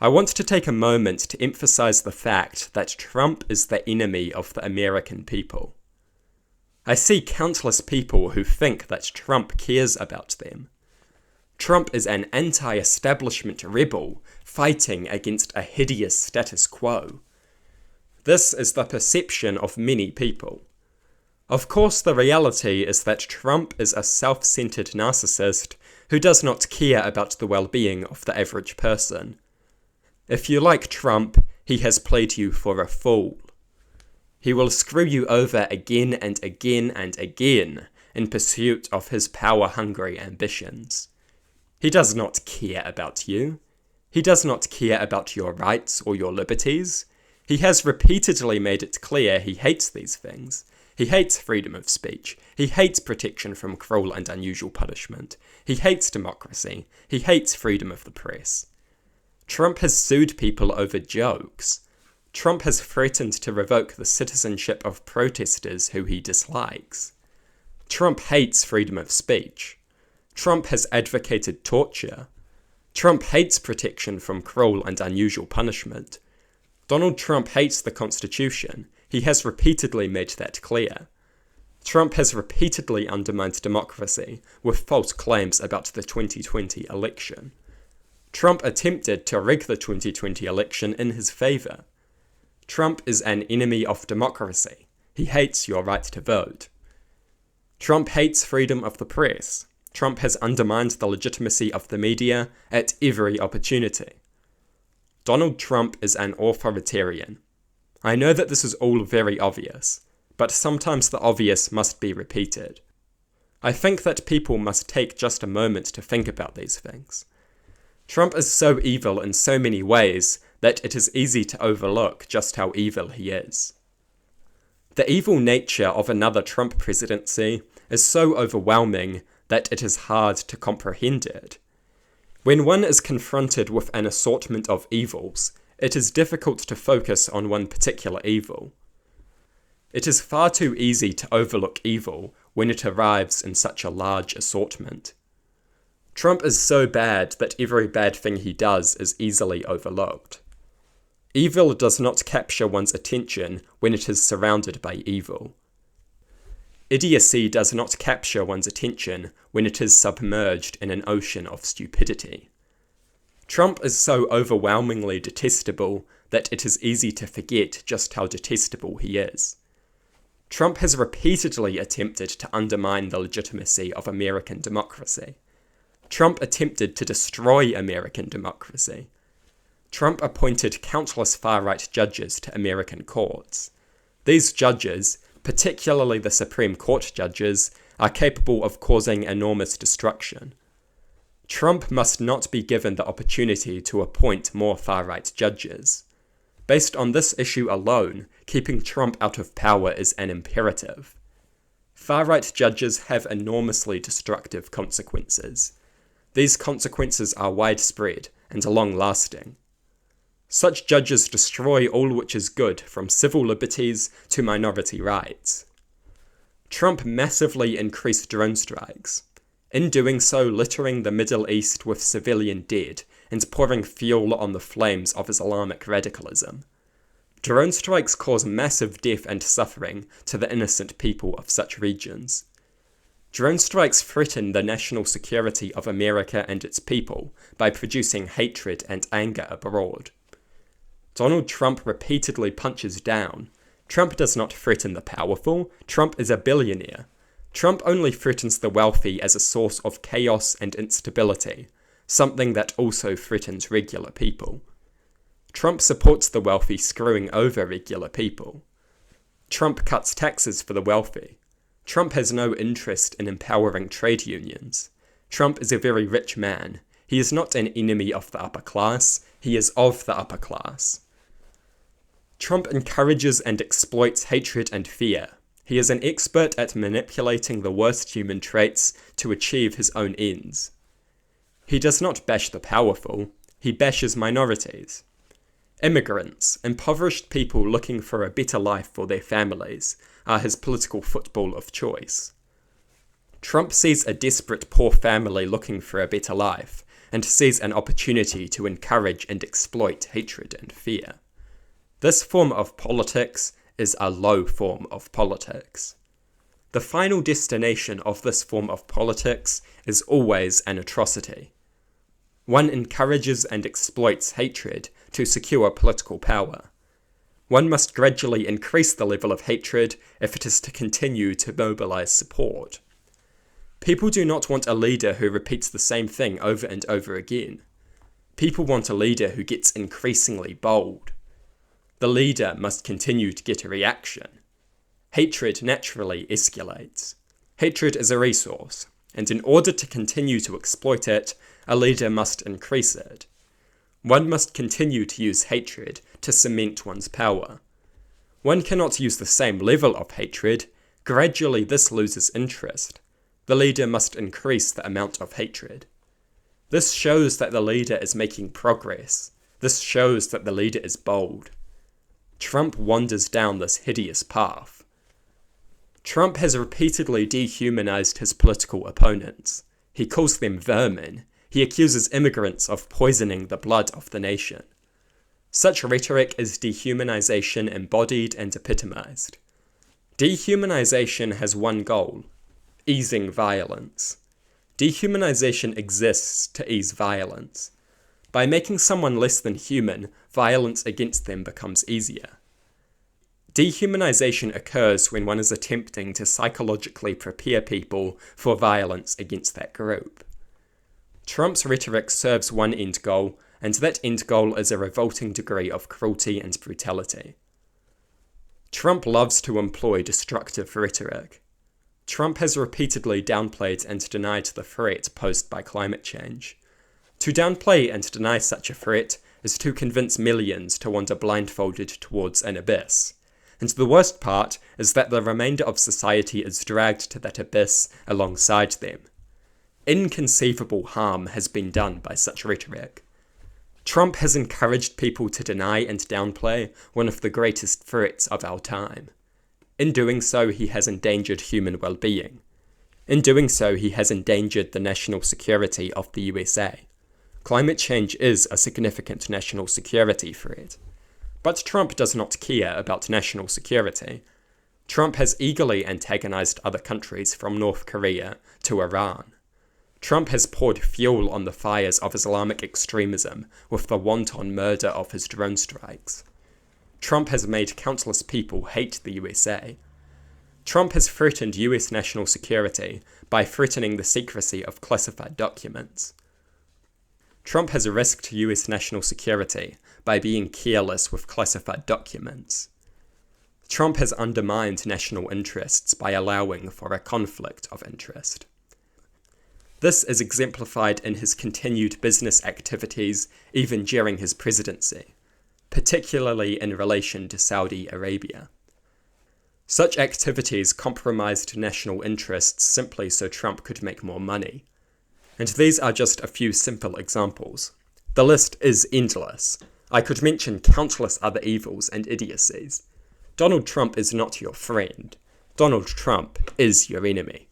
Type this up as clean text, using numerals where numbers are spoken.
I want to take a moment to emphasize the fact that Trump is the enemy of the American people. I see countless people who think that Trump cares about them. Trump is an anti-establishment rebel fighting against a hideous status quo. This is the perception of many people. Of course, the reality is that Trump is a self-centered narcissist who does not care about the well-being of the average person. If you like Trump, he has played you for a fool. He will screw you over again and again and again in pursuit of his power-hungry ambitions. He does not care about you. He does not care about your rights or your liberties. He has repeatedly made it clear he hates these things. He hates freedom of speech. He hates protection from cruel and unusual punishment. He hates democracy. He hates freedom of the press. Trump has sued people over jokes. Trump has threatened to revoke the citizenship of protesters who he dislikes. Trump hates freedom of speech. Trump has advocated torture. Trump hates protection from cruel and unusual punishment. Donald Trump hates the Constitution. He has repeatedly made that clear. Trump has repeatedly undermined democracy with false claims about the 2020 election. Trump attempted to rig the 2020 election in his favor. Trump is an enemy of democracy. He hates your right to vote. Trump hates freedom of the press. Trump has undermined the legitimacy of the media at every opportunity. Donald Trump is an authoritarian. I know that this is all very obvious, but sometimes the obvious must be repeated. I think that people must take just a moment to think about these things. Trump is so evil in so many ways that it is easy to overlook just how evil he is. The evil nature of another Trump presidency is so overwhelming that it is hard to comprehend it. When one is confronted with an assortment of evils, it is difficult to focus on one particular evil. It is far too easy to overlook evil when it arrives in such a large assortment. Trump is so bad that every bad thing he does is easily overlooked. Evil does not capture one's attention when it is surrounded by evil. Idiocy does not capture one's attention when it is submerged in an ocean of stupidity. Trump is so overwhelmingly detestable that it is easy to forget just how detestable he is. Trump has repeatedly attempted to undermine the legitimacy of American democracy. Trump attempted to destroy American democracy. Trump appointed countless far-right judges to American courts. These judges, particularly the Supreme Court judges, are capable of causing enormous destruction. Trump must not be given the opportunity to appoint more far-right judges. Based on this issue alone, keeping Trump out of power is an imperative. Far-right judges have enormously destructive consequences. These consequences are widespread and long-lasting. Such judges destroy all which is good, from civil liberties to minority rights. Trump massively increased drone strikes, in doing so littering the Middle East with civilian dead and pouring fuel on the flames of Islamic radicalism. Drone strikes cause massive death and suffering to the innocent people of such regions. Drone strikes threaten the national security of America and its people by producing hatred and anger abroad. Donald Trump repeatedly punches down. Trump does not threaten the powerful. Trump is a billionaire. Trump only threatens the wealthy as a source of chaos and instability, something that also threatens regular people. Trump supports the wealthy screwing over regular people. Trump cuts taxes for the wealthy. Trump has no interest in empowering trade unions. Trump is a very rich man. He is not an enemy of the upper class. He is of the upper class. Trump encourages and exploits hatred and fear. He is an expert at manipulating the worst human traits to achieve his own ends. He does not bash the powerful. He bashes minorities. Immigrants, impoverished people looking for a better life for their families, are his political football of choice. Trump sees a desperate poor family looking for a better life, and sees an opportunity to encourage and exploit hatred and fear. This form of politics is a low form of politics. The final destination of this form of politics is always an atrocity. One encourages and exploits hatred to secure political power. One must gradually increase the level of hatred if it is to continue to mobilize support. People do not want a leader who repeats the same thing over and over again. People want a leader who gets increasingly bold. The leader must continue to get a reaction. Hatred naturally escalates. Hatred is a resource, and in order to continue to exploit it, a leader must increase it. One must continue to use hatred to cement one's power. One cannot use the same level of hatred. Gradually this loses interest. The leader must increase the amount of hatred. This shows that the leader is making progress. This shows that the leader is bold. Trump wanders down this hideous path. Trump has repeatedly dehumanized his political opponents. He calls them vermin. He accuses immigrants of poisoning the blood of the nation. Such rhetoric is dehumanization embodied and epitomized. Dehumanization has one goal: easing violence. Dehumanization exists to ease violence. By making someone less than human, violence against them becomes easier. Dehumanization occurs when one is attempting to psychologically prepare people for violence against that group. Trump's rhetoric serves one end goal, and that end goal is a revolting degree of cruelty and brutality. Trump loves to employ destructive rhetoric. Trump has repeatedly downplayed and denied the threat posed by climate change. To downplay and deny such a threat is to convince millions to wander blindfolded towards an abyss. And the worst part is that the remainder of society is dragged to that abyss alongside them. Inconceivable harm has been done by such rhetoric. Trump has encouraged people to deny and downplay one of the greatest threats of our time. In doing so, he has endangered human well-being. In doing so, he has endangered the national security of the USA. Climate change is a significant national security threat. But Trump does not care about national security. Trump has eagerly antagonized other countries from North Korea to Iran. Trump has poured fuel on the fires of Islamic extremism with the wanton murder of his drone strikes. Trump has made countless people hate the USA. Trump has threatened US national security by threatening the secrecy of classified documents. Trump has risked US national security by being careless with classified documents. Trump has undermined national interests by allowing for a conflict of interest. This is exemplified in his continued business activities even during his presidency, particularly in relation to Saudi Arabia. Such activities compromised national interests simply so Trump could make more money. And these are just a few simple examples. The list is endless. I could mention countless other evils and idiocies. Donald Trump is not your friend. Donald Trump is your enemy.